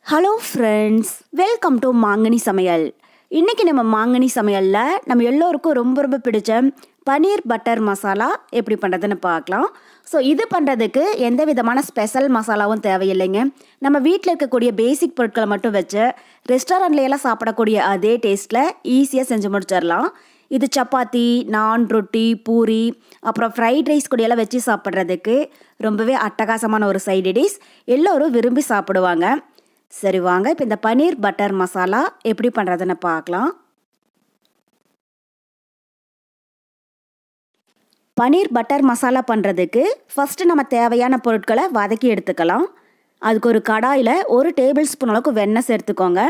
Hello friends, welcome to மாங்கனி சமையல். இன்றைக்கி நம்ம மாங்கனி சமையலில் நம்ம எல்லோருக்கும் ரொம்ப ரொம்ப பிடிச்ச பனீர் பட்டர் மசாலா எப்படி பண்ணுறதுன்னு பார்க்கலாம். ஸோ இது பண்ணுறதுக்கு எந்த விதமான ஸ்பெஷல் மசாலாவும் தேவையில்லைங்க. நம்ம வீட்டில் இருக்கக்கூடிய பேசிக் பொருட்களை மட்டும் வச்சு ரெஸ்டாரண்ட்லையெல்லாம் சாப்பிடக்கூடிய அதே டேஸ்ட்டில் ஈஸியாக செஞ்சு முடிச்சிடலாம். இது சப்பாத்தி, நான், ரொட்டி, பூரி, அப்புறம் ஃப்ரைட் ரைஸ் கூடியெல்லாம் வச்சு சாப்பிட்றதுக்கு ரொம்பவே அட்டகாசமான ஒரு சைடு டிஷ். எல்லோரும் விரும்பி சாப்பிடுவாங்க. சரி வாங்க, இப்போ இந்த பனீர் பட்டர் மசாலா எப்படி பண்ணுறதுன்னு பார்க்கலாம். பனீர் பட்டர் மசாலா பண்ணுறதுக்கு ஃபஸ்ட்டு நம்ம தேவையான பொருட்களை வதக்கி எடுத்துக்கலாம். அதுக்கு ஒரு கடாயில் 1 டேபிள் ஸ்பூன் அளவுக்கு வெண்ணெய் சேர்த்துக்கோங்க.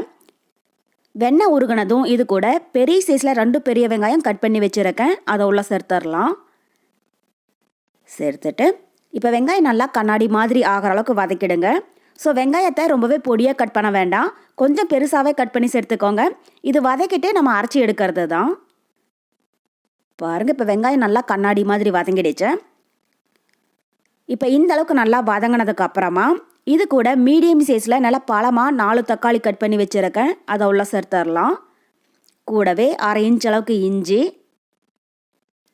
வெண்ணெய் உருகினதும் இது கூட பெரிய சைஸில் 2 பெரிய வெங்காயம் கட் பண்ணி வச்சுருக்கேன், அதை உள்ள சேர்த்துடலாம். சேர்த்துட்டு இப்போ வெங்காயம் நல்லா கண்ணாடி மாதிரி ஆகிற அளவுக்கு வதக்கிடுங்க. ஸோ வெங்காயத்தை ரொம்பவே பொடியாக கட் பண்ண வேண்டாம், கொஞ்சம் பெருசாகவே கட் பண்ணி சேர்த்துக்கோங்க. இது வதக்கிட்டு நம்ம அரைச்சி எடுக்கிறது தான். பாருங்கள், இப்போ வெங்காயம் நல்லா கண்ணாடி மாதிரி வதங்கிடுச்சு. இப்போ இந்த அளவுக்கு நல்லா வதங்கினதுக்கு அப்புறமா இது கூட மீடியம் சைஸில் நல்லா பழமாக 4 தக்காளி கட் பண்ணி வச்சுருக்கேன், அதை உள்ள சேர்த்துடலாம். கூடவே 1/2 இன்ச் அளவுக்கு இஞ்சி,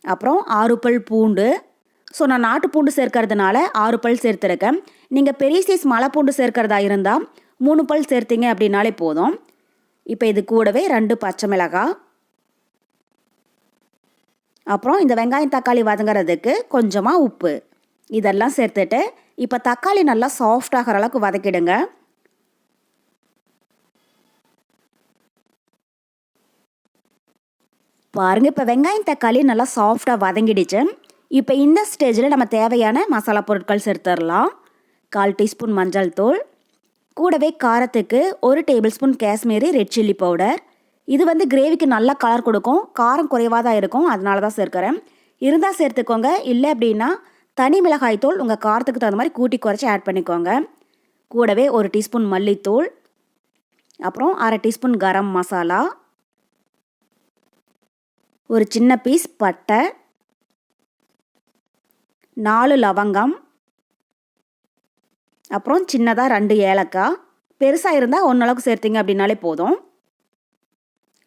அப்புறம் 6 பல் பூண்டு. ஸோ நான் நாட்டு பூண்டு சேர்க்கறதுனால 6 பல் சேர்த்துருக்கேன். நீங்கள் பெரிய சைஸ் மலை பூண்டு சேர்க்கறதா இருந்தால் 3 பல் சேர்த்திங்க அப்படின்னாலே போதும். இப்போ இது கூடவே 2 பச்சை மிளகாய், அப்புறம் இந்த வெங்காயம் தக்காளி வதங்குறதுக்கு கொஞ்சமாக உப்பு, இதெல்லாம் சேர்த்துட்டு இப்போ தக்காளி நல்லா சாஃப்ட் ஆகிற அளவுக்கு வதக்கிடுங்க. பாருங்கள், இப்போ வெங்காயம் தக்காளி நல்லா சாஃப்டாக வதங்கிடுச்சு. இப்போ இந்த ஸ்டேஜில் நம்ம தேவையான மசாலா பொருட்கள் சேர்த்துடலாம். 1/4 டீஸ்பூன் மஞ்சள் தூள், கூடவே காரத்துக்கு 1 table spoon Kashmiri red chilli powder. இது கிரேவிக்கு நல்லா கலர் கொடுக்கும், காரம் குறைவாக தான் இருக்கும், அதனால தான் சேர்க்குறேன். இருந்தால் சேர்த்துக்கோங்க, இல்லை அப்படின்னா தனி மிளகாய் தூள் உங்கள் காரத்துக்கு தகுந்த மாதிரி கூட்டி குறைச்சி ஆட் பண்ணிக்கோங்க. கூடவே 1 டீஸ்பூன் மல்லித்தூள், அப்புறம் 1/2 டீஸ்பூன் கரம் மசாலா, ஒரு சின்ன பீஸ் பட்டை, 4 லவங்கம், அப்புறம் சின்னதாக 2 ஏலக்காய், பெருசாக இருந்தால் 1 அளவுக்கு சேர்த்திங்க அப்படின்னாலே போதும்.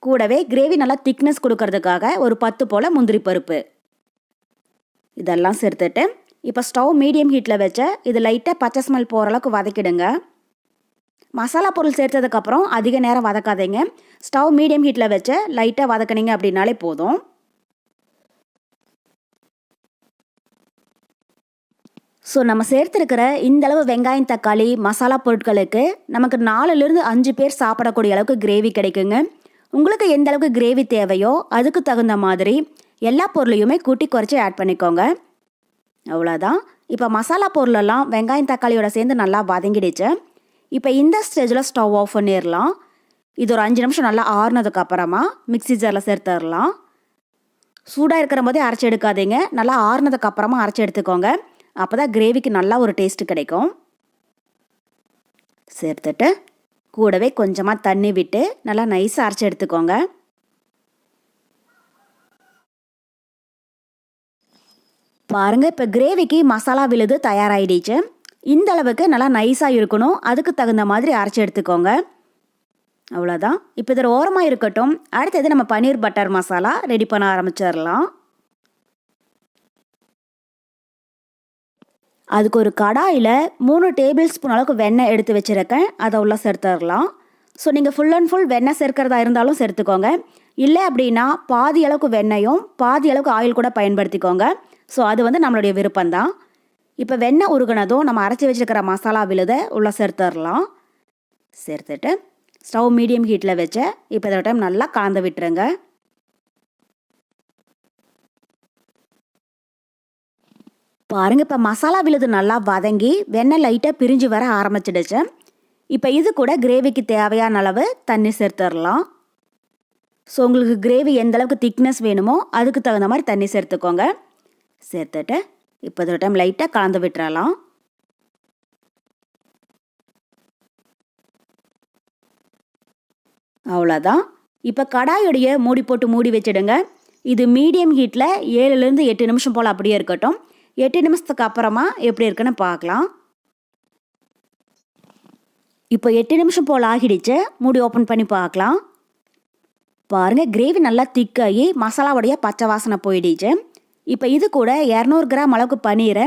கூடவே கிரேவி நல்லா திக்னஸ் கொடுக்கறதுக்காக ஒரு 10 போல் முந்திரி பருப்பு, இதெல்லாம் சேர்த்துட்டு இப்போ ஸ்டவ் மீடியம் ஹீட்டில் வச்சு இது லைட்டாக பச்சை ஸ்மெல் போகிற அளவுக்கு வதக்கிடுங்க. மசாலா பொருள் சேர்த்ததுக்கப்புறம் அதிக நேரம் வதக்காதீங்க, ஸ்டவ் மீடியம் ஹீட்டில் வச்சு லைட்டாக வதக்கினீங்க அப்படின்னாலே போதும். ஸோ நம்ம சேர்த்துருக்கிற இந்தளவு வெங்காயம் தக்காளி மசாலா பொருட்களுக்கு நமக்கு 4லிருந்து 5 பேர் சாப்பிடக்கூடிய அளவுக்கு கிரேவி கிடைக்குங்க. உங்களுக்கு எந்த அளவுக்கு கிரேவி தேவையோ அதுக்கு தகுந்த மாதிரி எல்லா பொருளையுமே கூட்டி குறைச்சி ஆட் பண்ணிக்கோங்க. அவ்வளோதான். இப்போ மசாலா பொருளெல்லாம் வெங்காயம் தக்காளியோட சேர்ந்து நல்லா வதங்கிடுச்சு. இப்போ இந்த ஸ்டேஜில் ஸ்டவ் ஆஃப் பண்ணிடலாம். இது ஒரு 5 நிமிஷம் நல்லா ஆறுனதுக்கு அப்புறமா மிக்ஸி ஜாரில் சேர்த்துடலாம். சூடாக இருக்கிற போதே அரைச்சி எடுக்காதீங்க, நல்லா ஆறுனதுக்கு அப்புறமா அரைச்சி எடுத்துக்கோங்க, அப்போ தான் கிரேவிக்கு நல்லா ஒரு டேஸ்ட்டு கிடைக்கும். சேர்த்துட்டு கூடவே கொஞ்சமாக தண்ணி விட்டு நல்லா நைஸாக அரைச்சி எடுத்துக்கோங்க. பாருங்கள், இப்போ கிரேவிக்கு மசாலா விழுது தயாராகிடுச்சு. இந்த அளவுக்கு நல்லா நைஸாக இருக்கணும், அதுக்கு தகுந்த மாதிரி அரைச்சி எடுத்துக்கோங்க. அவ்வளோதான். இப்போ இதில் ஓரமாக இருக்கட்டும். அடுத்தது நம்ம பனீர் பட்டர் மசாலா ரெடி பண்ண ஆரம்பிச்சிடலாம். அதுக்கு ஒரு கடாயில் 3 டேபிள் ஸ்பூன் அளவுக்கு வெண்ணெய் எடுத்து வச்சுருக்கேன், அதை உள்ள சேர்த்துடலாம். ஸோ நீங்கள் ஃபுல் அண்ட் ஃபுல் வெண்ணெய் சேர்க்கிறதா இருந்தாலும் சேர்த்துக்கோங்க, இல்லை அப்படின்னா பாதி அளவுக்கு வெண்ணெயும் பாதி அளவுக்கு ஆயில் கூட பயன்படுத்திக்கோங்க. ஸோ அது நம்மளுடைய விருப்பம்தான். இப்போ வெண்ணெய் உருகினதும் நம்ம அரைச்சி வச்சுருக்கிற மசாலா விழுதை உள்ள சேர்த்துடலாம். சேர்த்துட்டு ஸ்டவ் மீடியம் ஹீட்டில் வச்சு இப்போ இந்த டைம் நல்லா கலந்து விட்டுருங்க. பாருங்கள், இப்போ மசாலா விழுது நல்லா வதங்கி வெண்ணெய் லைட்டாக பிரிஞ்சு வர ஆரம்பிச்சிடுச்சு. இப்போ இது கூட கிரேவிக்கு தேவையான அளவு தண்ணி சேர்த்துடலாம். ஸோ உங்களுக்கு கிரேவி எந்த அளவுக்கு திக்னஸ் வேணுமோ அதுக்கு தகுந்த மாதிரி தண்ணி சேர்த்துக்கோங்க. சேர்த்துட்டு இப்போ இந்த டைம் லைட்டாக கலந்து விட்டுறலாம். அவ்வளோதான். இப்போ கடாயுடைய மூடி போட்டு மூடி வச்சிடுங்க. இது மீடியம் ஹீட்டில் 7லிருந்து 8 நிமிஷம் போல் அப்படியே இருக்கட்டும். 8 நிமிஷத்துக்கு அப்புறமா எப்படி இருக்குன்னு பார்க்கலாம். இப்போ 8 நிமிஷம் போல் ஆகிடுச்சு. மூடி ஓப்பன் பண்ணி பார்க்கலாம். பாருங்கள், கிரேவி நல்லா திக்காகி மசாலாவுடைய பச்சை வாசனை போயிடுச்சு. இப்போ இது கூட 200 கிராம் அளவுக்கு பன்னீரை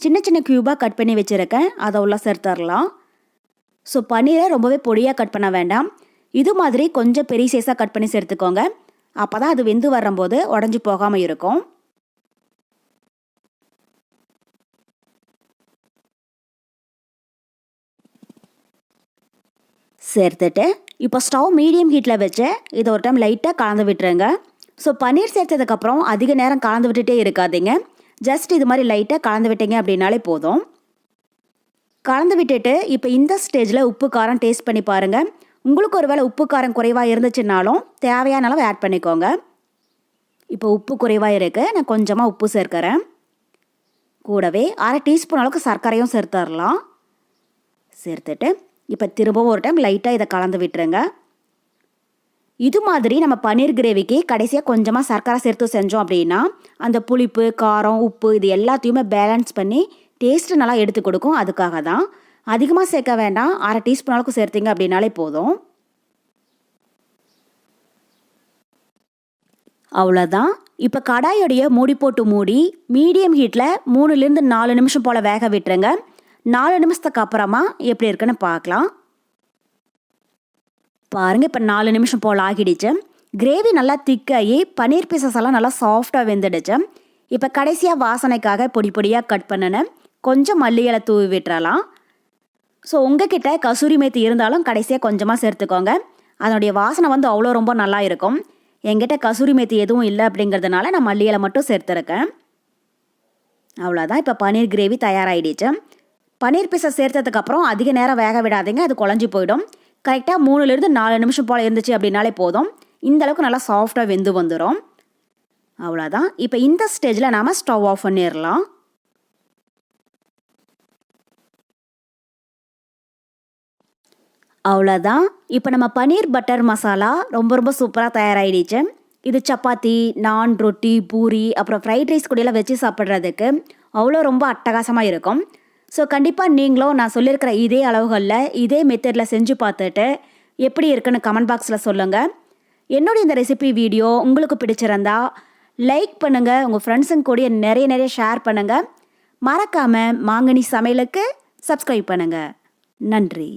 சின்ன சின்ன க்யூபாக கட் பண்ணி வச்சுருக்கேன். அதை உள்ள சேர்த்துடலாம். ஸோ பன்னீரை ரொம்பவே பொடியாக கட் பண்ண வேண்டாம். இது மாதிரி கொஞ்சம் பெரிய சைஸாக கட் பண்ணி சேர்த்துக்கோங்க. அப்போ தான் அது வெந்து வரும்போது உடஞ்சி போகாமல் இருக்கும். சேர்த்துட்டு இப்போ ஸ்டவ் மீடியம் ஹீட்டில் வச்சு இதை ஒரு டைம் லைட்டாக கலந்து விட்டுருங்க. ஸோ பன்னீர் சேர்த்ததுக்கப்புறம் அதிக நேரம் கலந்து விட்டுட்டே இருக்காதீங்க. ஜஸ்ட் இது மாதிரி லைட்டாக கலந்து விட்டீங்க அப்படின்னாலே போதும். கலந்து விட்டுட்டு இப்போ இந்த ஸ்டேஜில் உப்பு காரம் டேஸ்ட் பண்ணி பாருங்கள். உங்களுக்கு ஒரு வேளை உப்பு காரம் குறைவாக இருந்துச்சுன்னாலும் தேவையான அளவு ஆட் பண்ணிக்கோங்க. இப்போ உப்பு குறைவாக இருக்குது, நான் கொஞ்சமாக உப்பு சேர்க்கிறேன். கூடவே 1/2 டீஸ்பூன் அளவுக்கு சர்க்கரையும் சேர்த்துடலாம். சேர்த்துட்டு இப்போ திரும்பவும் ஒரு டைம் லைட்டாக இதை கலந்து விட்டுருங்க. இது மாதிரி நம்ம பன்னீர் கிரேவிக்கு கடைசியாக கொஞ்சமாக சர்க்கரை சேர்த்து செஞ்சோம் அப்படின்னா அந்த புளிப்பு, காரம், உப்பு இது எல்லாத்தையுமே பேலன்ஸ் பண்ணி டேஸ்ட்டு நல்லா எடுத்து கொடுக்கும். அதுக்காக தான் அதிகமாக சேர்க்க வேண்டாம். 1/2 டீஸ்பூன் அளவுக்கு சேர்த்திங்க அப்படின்னாலே போதும். அவ்வளோதான். இப்போ கடாயோடைய மூடி போட்டு மூடி மீடியம் ஹீட்டில் 3லேருந்து 4 நிமிஷம் போல் வேக விட்டுருங்க. 4 நிமிஷத்துக்கு அப்புறமா எப்படி இருக்குன்னு பார்க்கலாம். பாருங்கள், இப்போ 4 நிமிஷம் போல் ஆகிடுச்சு. கிரேவி நல்லா திக்காகி பன்னீர் பீசஸ் எல்லாம் நல்லா சாஃப்டாக வெந்துடுச்சு. இப்போ கடைசியாக வாசனைக்காக பொடி பொடியாக கட் பண்ணினேன் கொஞ்சம் மல்லி இலை தூவி விட்டுறலாம். ஸோ உங்ககிட்ட கசூரி மேத்தி இருந்தாலும் கடைசியாக கொஞ்சமாக சேர்த்துக்கோங்க. அதனுடைய வாசனை வந்து அவ்வளோ ரொம்ப நல்லா இருக்கும். என்கிட்ட கசூரி மேத்தி எதுவும் இல்லை அப்படிங்கிறதுனால நான் மல்லி இலை மட்டும் சேர்த்துருக்கேன். அவ்வளோதான். இப்போ பன்னீர் கிரேவி தயாராகிடுச்சு. பன்னீர் பீஸை சேர்த்ததுக்கப்புறம் அதிக நேரம் வேக விடாதீங்க, அது குழஞ்சி போயிடும். கரெக்டாக 3லேருந்து 4 நிமிஷம் போல் இருந்துச்சு அப்படின்னாலே போதும். இந்தளவுக்கு நல்லா சாஃப்டாக வெந்து வந்துடும். அவ்வளோதான். இப்போ இந்த ஸ்டேஜில் நாம் ஸ்டவ் ஆஃப் பண்ணிடலாம். அவ்வளோதான். இப்போ நம்ம பன்னீர் பட்டர் மசாலா ரொம்ப ரொம்ப சூப்பராக தயாராகிடுச்சு. இது சப்பாத்தி, நான், ரொட்டி, பூரி அப்புறம் ஃப்ரைட் ரைஸ் கூடலாம் வச்சு சாப்பிட்றதுக்கு அவ்வளோ ரொம்ப அட்டகாசமாக இருக்கும். ஸோ கண்டிப்பாக நீங்களும் நான் சொல்லியிருக்கிற இதே அளவுகளில் இதே மெத்தடில் செஞ்சு பார்த்துட்டு எப்படி இருக்குன்னு கமெண்ட் பாக்ஸில் சொல்லுங்கள். என்னுடைய இந்த ரெசிபி வீடியோ உங்களுக்கு பிடிச்சிருந்தா லைக் பண்ணுங்கள், உங்கள் ஃப்ரெண்ட்ஸுங்க கூட நிறைய ஷேர் பண்ணுங்கள். மறக்காமல் மாங்கனி சமையலுக்கு சப்ஸ்கிரைப் பண்ணுங்கள். நன்றி.